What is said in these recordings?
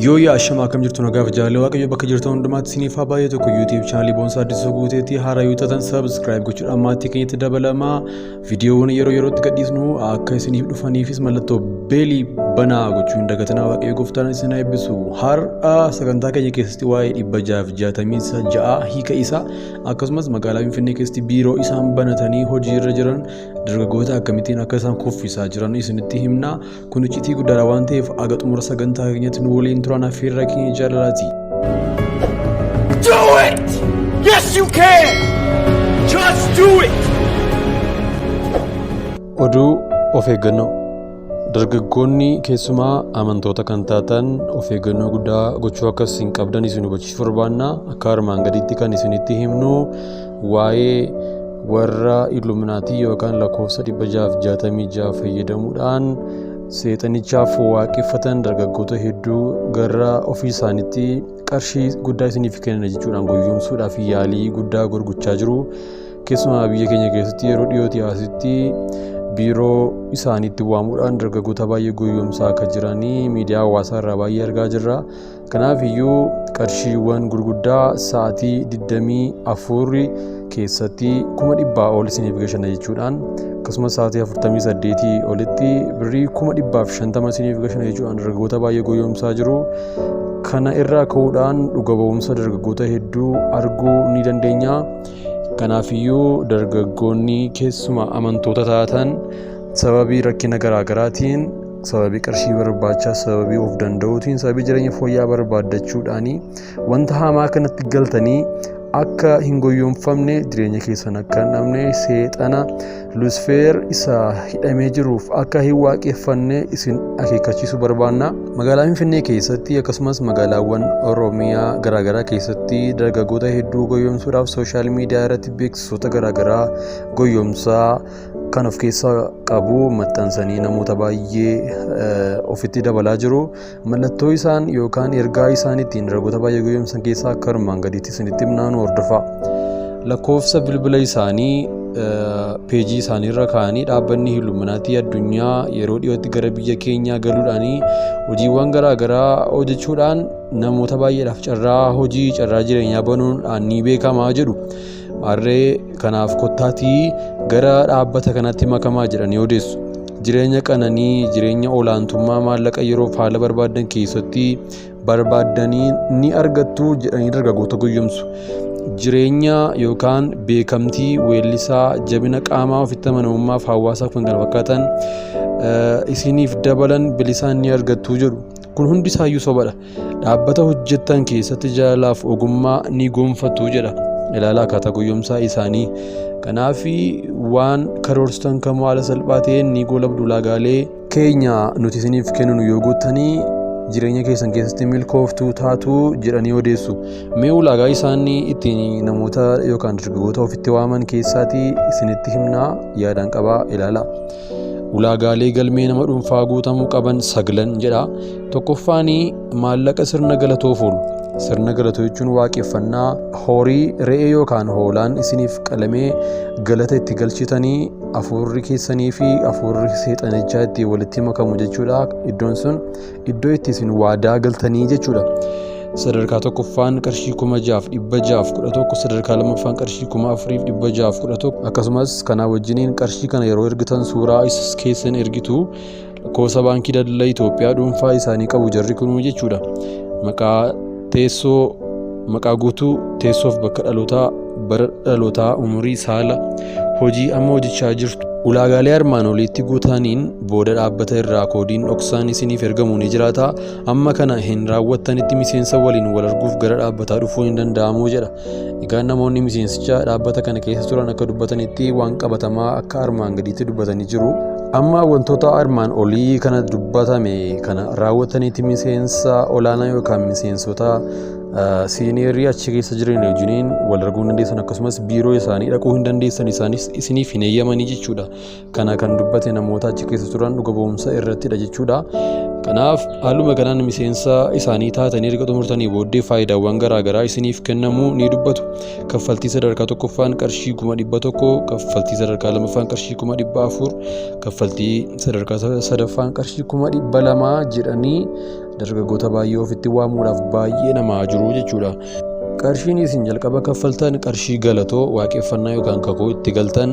Yoo yaa ashama akkam jirtu nagaaf jaalala waaqayyo bakka jirtan hundumaatti isiniif haa baay'atu tokko YouTube channel Boonsaa Addisuu Guuteetti haaraa yoo taatan subscribe gochuudhaan maatii keenyatti dabalamaa viidiyoowwan yeroo yerootti gadhiisnu akka isiniif dhufaniifis mallattoo beelii banaa gochuun dagatanaa waaqayyo gooftaan isin eebbisu. Har'a sagantaa keenya keessatti waa'ee 666 hiika isaa akkasumas magaalaa Finfinnee keessatti biiroo isaan banatanii hojii irra jiran dargaggoota akkamittiin akka isaan kuffisaa jiran isinitti himna. Kun icciitii guddaadha waan ta'eef aga xumura sagantaa keenyatti nu waliin turaan affeerra keenya jaalalaati. Do it! Yes you can! Just do it! Oduu of eeggannoo. Dargaggoonni keessumaa amantoota kan taatan of eeggannoo guddaa gochuu akka isin qabdan isin hubachiisuu barbaanna. Akka armaan gaditti kan isinitti himnu waa'ee warra Illuminaatii yookaan lakkoofsa 666 fayyadamuudhaan seexanichaaf waaqeffatan dargaggoota hedduu gara ofii isaaniitti qarshii guddaa isiniif kennan jechuudhaan goyyomsuudhaaf yaalii guddaa gochaa jiru. Keessumaa biyya keenya keessatti yeroo dhiyootti asitti biiroo isaaniitti waamuudhaan dargaggoota baay'ee goyyomsaa akka jiranii miidiyaa hawaasaa irraa baay'ee argaa jirra. Kanaaf iyyuu qarshiiwwan gurguddaa sa'aatii 24 keessatti 100,000 ol isiniif gashanna jechuudhaan akkasumas sa'aatii 48 olitti birrii 150 isiniif gashanna jechuudhaan dargaggoota baay'ee goyyomsaa jiru. Kana irraa ka'uudhaan dhuga ba'umsa dargaggoota hedduu arguu ni dandeenya. Kanaaf iyyuu dargaggoonni keessumaa amantoota taatan sababii rakkina garaagaraatiin sababii qarshii barbaacha sababii of danda'uutiin sababii jireenya fooyya'aa barbaaddachuudhaan wanta hamaa kanatti galtanii akka hin goyyomfamne jireenya keessan akka hin dhabne seexana Lucifer isa hidhamee jiruuf akka hin waaqeffanne isin akeekkachiisuu barbaanna. Magaalaa Finfinnee keessatti akkasumas magaalaawwan Oromiyaa garaagaraa keessatti dargaggoota hedduu goyyomsuudhaaf sooshaal miidiyaa irratti beeksisoota garaagaraa goyyomsaa kan of keessaa qabu maxxansanii namoota baay'ee ofitti dabalaa jiru. Mallattoo isaan yookaan ergaa isaan ittiin dargaggoota baay'ee goyyomsan keessaa akka armaan gadiitti isinitti himnaan hordofa. Lakkoofsa bilbila isaanii peejii isaaniirra kaa'anii dhaabbanni Illuminaatii addunyaa yeroo dhiyootti gara biyya keenyaa galuudhaan hojiiwwan garaagaraa hojjechuudhaan namoota baay'eedhaaf carraa jireenyaa banuudhaan ni beekamaa jedhu. Harree kanaaf kottaatii gara dhaabbata kanatti makamaa jedhanii odeessu. Jireenya qananii, jireenya olaantummaa maallaqa yeroo haala barbaadan keessatti barbaadanii ni argattu jedhanii dargaggoota goyyomsu. Jireenya yookaan beekamtii, weellisaa, jabina qaamaa, ofitti amanamummaaf hawaasaaf kan kana fakkaatan isiniif dabalan bilisaan ni argattu jedhu. Kun hundi isaayyuu sobadha. Dhaabbata hojjettan keessatti jaalalaaf ogummaa ni gonfatu jedha. Ilaala akkaataa goyyomsaa isaanii. Kanaaf waan karoorsitan kamuu haala salphaa ta'een ni goolabdu. Ulaagaalee keenya nuti isiniif kenninu yoo guuttanii jireenya keessan keessatti milkooftuu taatu jedhanii odeessu. Mee ulaagaa isaanii ittiin namoota yookaan dargaggoota ofitti waaman keessaati isinitti himnaa yaadaan qabaa ilaala. Ulaagaalee galmee nama dhuunfaa guutamuu qaban 9 jedha. Tokkoffaan maallaqa sirna galatoof oolu. Sirna galatoo jechuun waaqeffannaa horii re'ee yookaan hoolaan isiniif qalamee galata itti galchitanii hafuurri keessanii fi hafuurri seexanichaa itti walitti makamu jechuudha. Iddoon sun iddoo itti isin waadaa galtanii jechuudha. Sadarkaa tokkoffaan qarshii 6,611, sadarkaa lammaffaan qarshii 4,611 akkasumas kanaa wajjiniin qarshii kana yeroo ergitan suuraa isa keessan ergitu lakkoofsa baankii daldala Itoophiyaa dhuunfaa isaanii qabu jarri kunuu jechuudha. Maqaa guutuu, teessoof bakka dhalootaa, bara dhalootaa, umurii, saala, hojii amma hojjechaa jirtu. Ulaagaalee armaan oliitti guutaniin booda dhaabbata irraa koodiin dhoksaan isiniif ergamu ni jiraata. Amma kana hin raawwattanitti miseensa waliin wal arguuf gara dhaabbataa dhufuun hin danda'amu jedha. Egaa namoonni miseensicha dhaabbata kana keessa turan akka dubbatanitti waan qabatamaa akka armaan gadiitti dubbatanii jiru. Amma wantoota armaan olii kana dubbatame kana raawwattanitti miseensa olaanaa yookaan miseensota siineerii achi keessa jiran wajjiniin wal arguu hin dandeessan akkasumas biiroo isaanii dhaquu hin dandeessan isaanis isiniif hin eeyyamanii jechuudha. Kana kan dubbate namoota achi keessa turan dhuga ba'umsa irrattidha jechuudha. Kanaaf haaluma kanaan miseensa isaanii taatanii erga xumurtanii booddee faayidaawwan garaagaraa isiniif kennamuu ni dubbatu. Kaffaltii sadarkaa tokkoffaan qarshii 100,000, kaffaltii sadarkaa lammaffaan qarshii 400, kaffaltii sadarkaa sadaffaan qarshii 200,000 jedhanii dargaggoota baay'ee ofitti waamuudhaaf baay'ee namaa jiru jechuudha. Qarshiin isin jalqaba kaffaltan qarshii galatoo waaqeffannaa yookaan kakuu itti galtan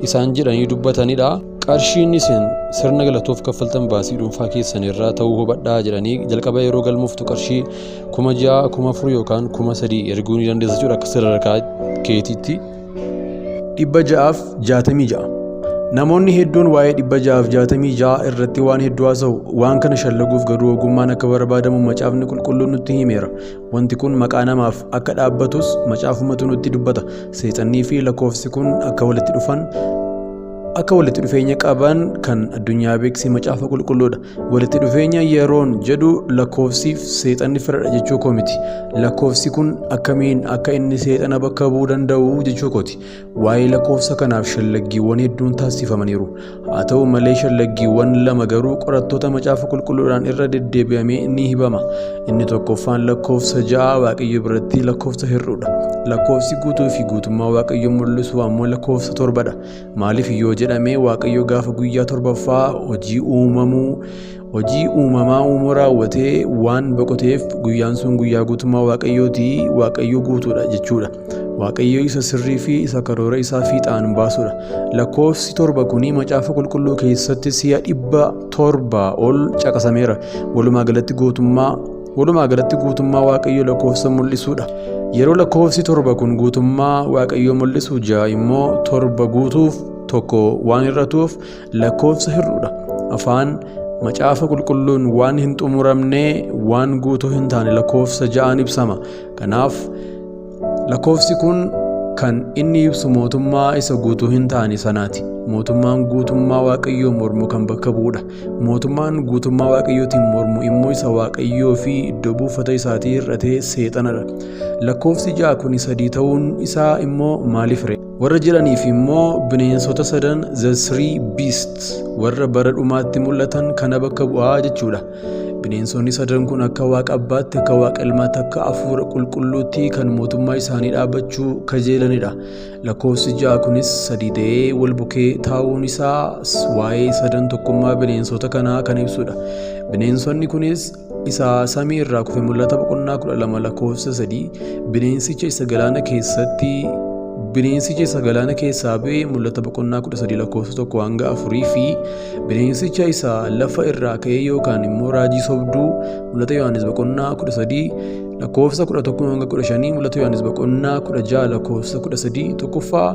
isaan jedhanii dubbatanidha. Qarshiin isin sirna galatoof kaffaltan baasii dhuunfaa keessan irraa ta'uu hubadhaa jedhanii jalqaba yeroo galmooftu qarshii 6,000, 4,000 yookaan 3,000 erguu ni dandeessa jechuudha akka sadarkaa keetiitti. 666 Namoonni hedduun waa'ee 666 irratti waan hedduu haasa'u. Waan kana shallaguuf garuu ogummaan akka barbaadamu macaafni qulqulluun nutti himeera. Wanti kun maqaa namaaf akka dhaabbatus macaafumatu nutti dubbata. Seexannii fi lakkoofsi kun akka walitti dhufeenya qaban kan addunyaa beeksise macaafa qulqulluudha. Walitti dhufeenya yeroon jedhu lakkoofsiif seexanni firadha jechuu koo miti. Lakkoofsi kun akkamiin akka inni seexana bakka bu'uu danda'u jechuu kooti. Waa'ee lakkoofsa kanaaf shallaggiiwwan hedduun taasifamaniiru. Haa ta'u malee shallaggiiwwan lama garuu qorattoota macaafa qulqulluudhaan irra deddeebi'amee ni hibama. Inni tokkoffaan lakkoofsa 6 Waaqayyo biratti lakkoofsa hir'uudha. Lakkoofsi guutuu fi guutummaa Waaqayyo mul'isu ammoo lakkoofsa 7dha. Maaliif yoo jedhamee Waaqayyo gaafa guyyaa 7ffaa hojii uumamaa uumuu raawwatee waan boqoteef guyyaan sun guyyaa guutummaa Waaqayyooti. Waaqayyo guutuudha jechuudha. Waaqayyo isa sirrii fi isa karoora isaa fiixaan baasudha. Lakkoofsi 7 kuni macaafa qulqulluu keessatti si'a 700 ol caqasameera. Walumaa galatti guutummaa Waaqayyo lakkoofsa mul'isuudha. Yeroo lakkoofsi 7 kun guutummaa Waaqayyo mul'isu 6 immoo 7 guutuuf tokko waan hir'atuuf lakkoofsa hir'uudha. Afaan macaafa qulqulluun waan hin xumuramne waan guutuu hin taane lakkoofsa 6 ibsama. Kanaaf lakkoofsi kun kan inni ibsu mootummaa isa guutuu hin taane sanaati. Mootummaan guutummaa Waaqayyoo mormu kan bakka bu'udha. Mootummaan guutummaa Waaqayyootiin mormu immoo isa Waaqayyoo fi iddoo buufata isaatii hir'atee seexanadha. Lakkoofsi 6 kun 3 ta'uun isaa immoo maaliif ree? Warra jedhaniif immoo bineensota sadan the three beasts warra bara dhumaatti mul'atan kana bakka bu'aa jechuudha. Bineensonni sadan kun akka Waaqa Abbaatti, akka Waaqa Ilmaatti, akka Hafuura Qulqulluutti kan mootummaa isaanii dhaabbachuu kajeelanidha. Lakkoofsi 6 kunis 3 ta'ee wal bukee taa'uun isaa waa'ee sadan tokkummaa bineensota kanaa kan ibsudha. Bineensonni kunis isa samii irraa kufe mul'ata boqonnaa 12 lakkoofsa 3 bineensicha isa galaana keessaa ba'e mul'ata boqonnaa 13 lakkoofsa 1 hanga 4 fi bineensicha isa lafa irraa ka'ee yookaan immoo raajii sobduu mul'ata Yohaannis boqonnaa 13 lakkoofsa 11 hanga 15 mul'ata Yohaannis boqonnaa 16 lakkoofsa 13 tokkoffaa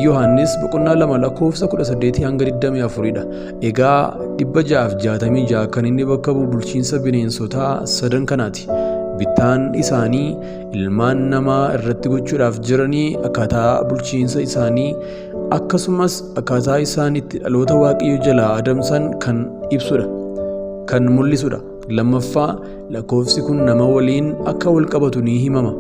Yohaannis boqonnaa 2 lakkoofsa 18 hanga 24dha. Egaa 666 kan inni bakka bu'u bulchiinsa bineensotaa sadan kanaati. Bittaan isaanii ilmaan namaa irratti gochuudhaaf jiranii akkaataa bulchiinsa isaanii akkasumas akkaataa isaan itti dhaloota Waaqayyoo jalaa adamsan kan ibsudha, kan mul'isudha. Lammaffaa lakkoofsi kun nama waliin akka wal qabatu ni himama.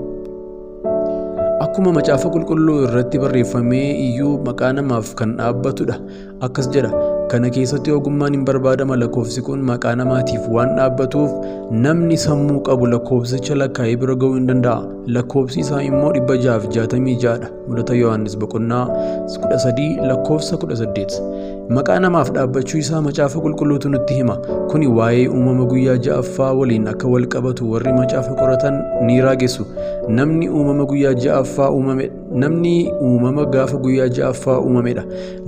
Akkuma macaafa qulqulluu irratti barreeffamee iyyuu maqaa namaaf kan dhaabbatudha. Akkas jedha. Kana keessatti ogummaan hin barbaadama. Lakkoofsi kun maqaa namaatiif waan dhaabbatuuf namni sammuu qabu lakkoofsicha lakkaa'ee bira ga'uu hin danda'a. Lakkoofsi isaa immoo 666dha. Mul'ata Yohaannis boqonnaa 13 lakkoofsa 18. Maqaa namaaf dhaabbachuu isaa macaafa qulqulluutu nutti hima. Kuni waa'ee uumama guyyaa 6ffaa waliin akka wal qabatu warri macaafa qoratan ni raagessu. Namni uumama guyyaa 6ffaa uumame, namni uumama gaafa guyyaa 6ffaa uumamedha.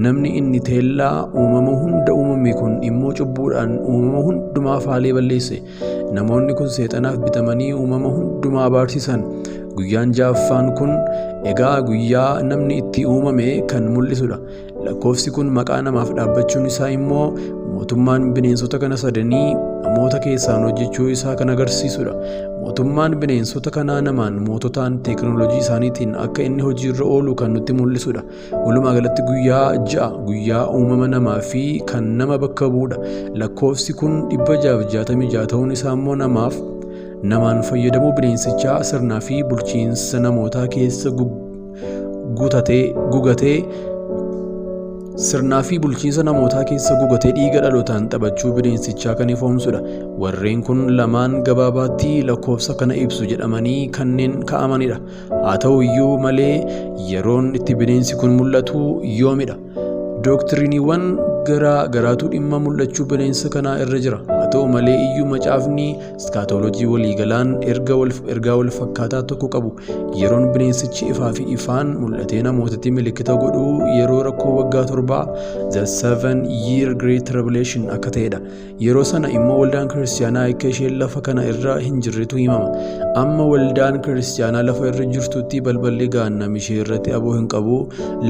Namni inni teellaa uumama hunda uumame kun immoo cubbuudhaan uumama hundumaa faalee balleesse. Namoonni kun seexanaaf bitamanii uumama hundumaa abaarsisan. Guyyaan 6ffaan kun egaa guyyaa namni itti uumame kan mul'isudha. Lakkoofsi kun maqaa namaaf dhaabbachuun isaa immoo mootummaan bineensota kana sadanii namoota keessaan hojjechuu isaa kan agarsiisudha. Mootummaan bineensota kanaa namaan moototaan teekinooloojii isaaniitiin akka inni hojiirra oolu kan nutti mul'isudha. Walumaa galatti guyyaa 6 guyyaa uumama namaa fi kan nama bakka bu'udha. Lakkoofsi kun 666 ta'uun isaa immoo namaan fayyadamuu bineensichaa sirnaa fi bulchiinsa namootaa keessa gugatee dhiiga dhalootaan taphachuu bineensichaa kan ifoomsudha. Warreen kun lamaan gabaabaatti lakkoofsa kana ibsu jedhamanii kanneen kaa'amanidha. Haa ta'u iyyuu malee yeroon itti bineensi kun mul'atu yoomidha? Dooktiriniiwwan garaa garaatu dhimma mul'achuu bineensa kanaa irra jira. Haa ta'u malee iyyuu macaafni iskaatoolojii waliigalaan ergaa wal fakkaataa tokko qabu. Yeroon bineensichi ifaa fi ifaan mul'atee namootatti milikkita godhu yeroo rakkoo waggaa 7 the 7-year great revelation akka ta'edha. Yeroo sana immoo waldaan kiristaanaa akka isheen lafa kana irra hin jirretu himama. Amma waldaan kiristaanaa lafa irra jirtutti balballi gaannam ishee irratti aboo hin qabu.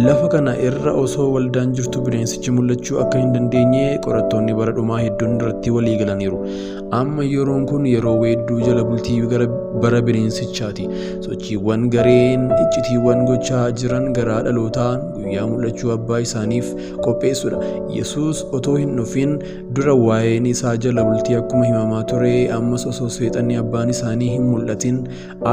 Lafa kana irra osoo waldaan jirtu bineensichi mul'achuu akka hin dandeenye qorattoonni bara dhumaa hedduun irratti walii galaniiru. Amma yeroon kun yeroo weedduu jala bultii bara bineensichaati. Sochiiwwan gareen iccitiiwwan gochaa jiran garaa dhalootaan guyyaa mul'achuu abbaa isaaniif qopheessudha. Yesuus otoo hin dhufin dura waa'een isaa jala bultii akkuma himamaa ture. Ammas osoo seexanni abbaan isaanii hin mul'atin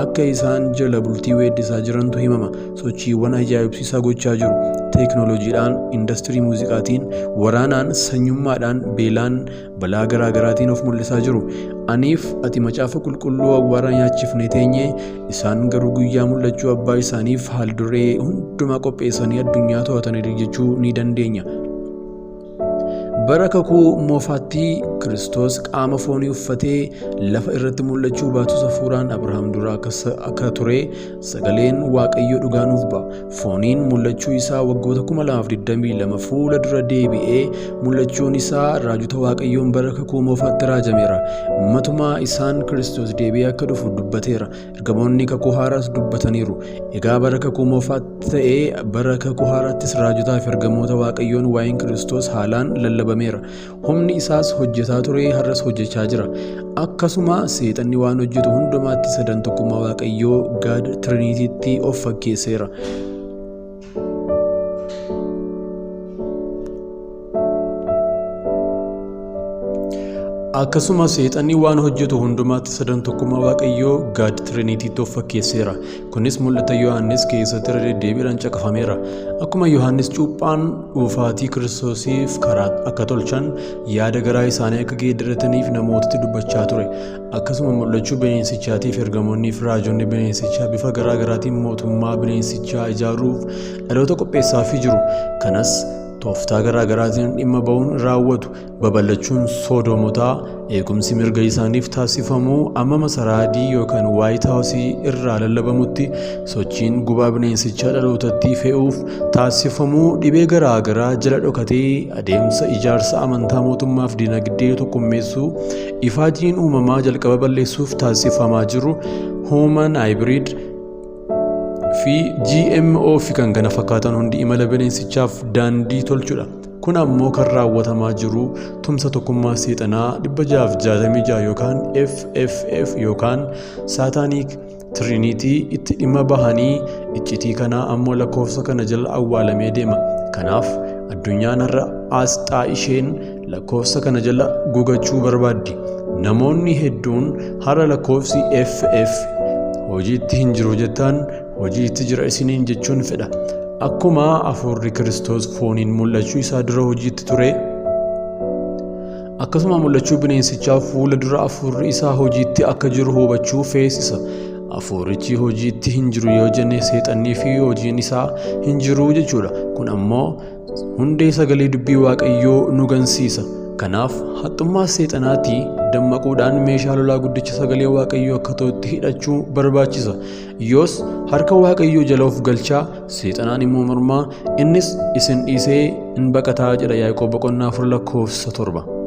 akka isaan jala bultii weeddisaa jirantu himama. Sochiiwwan ajaa'ibsiisaa gochaa jiru. Teeknooloojiidhaan, industirii muuziqaatiin, waraanaan, sanyummaadhaan, beelaan, balaa garaa garaatiin of mul'isaa jiru. Aniif ati macaafa qulqulluu awwaara nyaachifnee teenye, isaan garuu guyyaa mul'achuu abbaa isaaniif haalduree hundumaa qopheessanii addunyaa to'atanii jechuu ni dandeenya. Bara kakuu moofaatti Kiristoos qaama foonii uffatee lafa irratti mul'achuu baatus hafuuraan Abrahaam dura akka ture sagaleen Waaqayyoo dhugaa nuuf ba'a. Fooniin mul'achuu isaa waggoota 2022 fuula dura deebi'ee mul'achuun isaa raajota Waaqayyoon bara kakuu moofaatti raajameera. Matumaa isaan Kiristoos deebi'ee akka dhufu dubbateera. Ergamoonni kakuu haaraas dubbataniiru. Egaa bara kakuu moofaatti ta'ee bara kakuu haaraattis raajotaa fi ergamoota Waaqayyoon waa'een Kiristoos haalaan lallabameera. Humni isaas hojjetaa ture, har'as hojjechaa jira. Akkasuma seexanni waan hojjetu hundumaatti sadan tokkummaa Waaqayyoo God Trinitiitti of fakkeesseera. Akkasuma seexanni waan hojjetu hundumaatti sadan tokkummaa Waaqayyoo God Trinitiitti of fakkeesseera. Kunis mul'ata Yohaannis keessatti irra deddeebiidhaan caqafameera. Akkuma Yohaannis cuuphaan dhuufaatii Kiristoosiif karaa akka tolchan yaada garaa isaanii akka geeddarataniif namootatti dubbachaa ture. Akkasuma mul'achuu bineensichaatiif ergamoonni fi raajonni bineensichaa bifa garaa garaatiin mootummaa bineensichaa ijaaruuf dhaloota qopheessaafii jiru. Kanas tooftaa garaa garaatiin dhimma ba'uun raawwatu. Babal'achuun Sodoomotaa eegumsi mirga isaaniif taasifamuu amma masaraa adii yookaan White House irraa lallabamutti sochiin gubaa bineensichaa dhalootatti fe'uuf taasifamuu dhibee garaa garaa jala dhokatee adeemsa ijaarsa amantaa mootummaaf dinagdee tokkummeessuu ifaajiin uumamaa jalqaba balleessuuf taasifamaa jiru Human Hybrid fi GMO fi kan kana fakkaatan hundi imala bineensichaaf daandii tolchudha. Kun ammoo kan raawwatamaa jiru tumsa tokkummaa seexanaa 666 yookaan FFF yookaan Satanic Trinity itti dhimma bahanii iccitii kanaa ammoo lakkoofsa kana jala awwaalamee deema. Kanaaf addunyaan har'a asxaa isheen lakkoofsa kana jala gugachuu barbaaddi. Namoonni hedduun har'a lakkoofsi FF hojiitti hin jiru jettaan hojiitti jira isiniin jechuun fedha. Akkuma hafuurri Kiristoos fooniin mul'achuu isaa dura hojiitti ture, akkasuma mul'achuu bineensichaa fuula dura hafuurri isaa hojiitti akka jiru hubachuu feesisa. Hafuurichi hojiitti hin jiru yoo jenne seexannii fi hojiin isaa hin jiru jechuudha. Kun ammoo hundee sagalee dubbii Waaqayyoo nu gansiisa. Kanaaf haxxummaa seexanaatii dammaquudhaan meeshaa lolaa guddicha sagalee Waaqayyoo akka ta'utti hidhachuu barbaachisa. Yoos harka Waaqayyoo jala of galchaa, seexanaan immoo mormaa, innis isin dhiisee in baqataa jedha Yaaqoob 4:7.